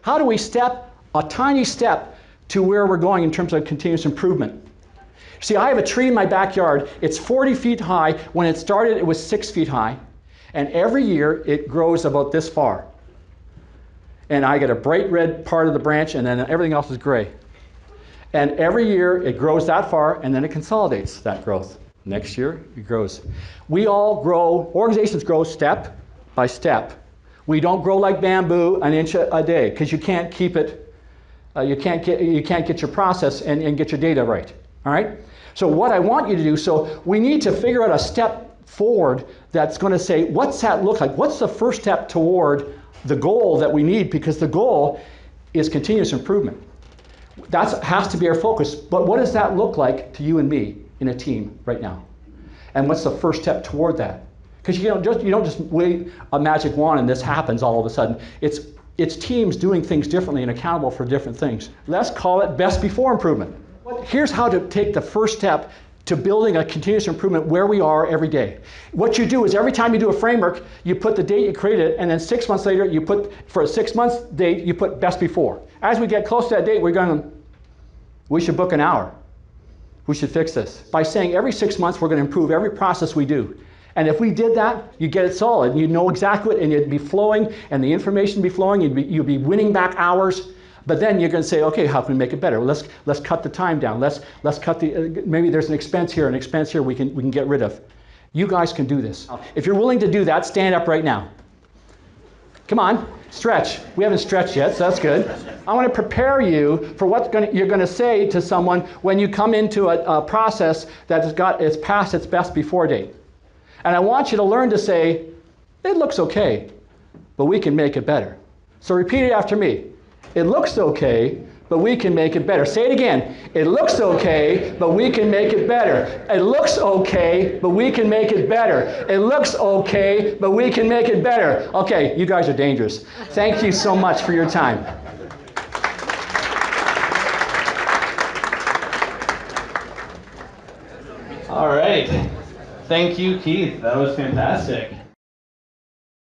How do we step a tiny step to where we're going in terms of continuous improvement? See, I have a tree in my backyard. It's 40 feet high. When it started, it was 6 feet high. And every year, it grows about this far. And I get a bright red part of the branch, and then everything else is gray. And every year, it grows that far, and then it consolidates that growth. Next year, it grows. We all grow, organizations grow step by step. We don't grow like bamboo an inch a day, because you can't keep it, you can't get your process and get your data right. All right? So what I want you to do, so we need to figure out a step forward that's going to say, what's that look like? What's the first step toward the goal that we need? Because the goal is continuous improvement. That has to be our focus. But what does that look like to you and me in a team right now? And what's the first step toward that? Because you don't just wave a magic wand and this happens all of a sudden. It's teams doing things differently and accountable for different things. Let's call it best before improvement. Here's how to take the first step to building a continuous improvement where we are every day. What you do is every time you do a framework, you put the date you created, and then 6 months later, you put, for a 6 months date, you put best before. As we get close to that date, we should book an hour. We should fix this. By saying every 6 months, we're going to improve every process we do. And if we did that, you get it solid. You know exactly what, and it'd be flowing, and the information would be flowing, you'd be winning back hours. But then you're going to say, okay, how can we make it better? Well, let's cut the time down. Let's cut the, maybe there's an expense here we can get rid of. You guys can do this. If you're willing to do that, stand up right now. Come on, stretch. We haven't stretched yet, so that's good. I want to prepare you for what you're going to say to someone when you come into a process it's past its best before date. And I want you to learn to say, it looks okay, but we can make it better. So repeat it after me. It looks okay, but we can make it better. Say it again. It looks okay, but we can make it better. It looks okay, but we can make it better. It looks okay, but we can make it better. Okay, you guys are dangerous. Thank you so much for your time. All right. Thank you, Keith. That was fantastic.